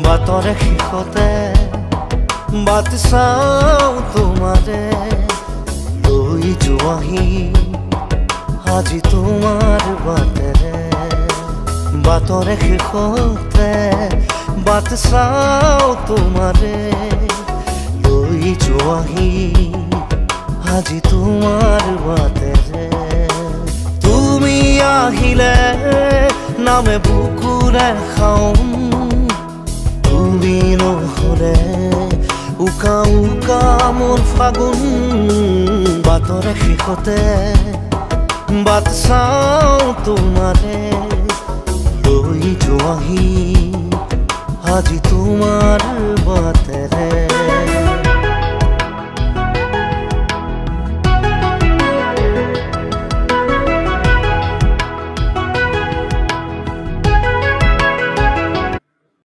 বাটৰে শেষতে বাট চাওঁ তোমাৰে লৈ যোৱাহি আজি তোমাৰ বাটেৰে বাটৰে শেষতে বাট চাওঁ তোমাৰে লৈ যোৱাহি আজি তোমাৰ বাটেৰে তুমি আহিলে নামে বুকুৰে খাওঁ তুমি নহ'লে উকা উকা মোৰ ফাগুন বাটৰে শেষতে বাট চাওঁ তোমাৰে লৈ যোৱাহি আজি তোমাৰ বাটেৰে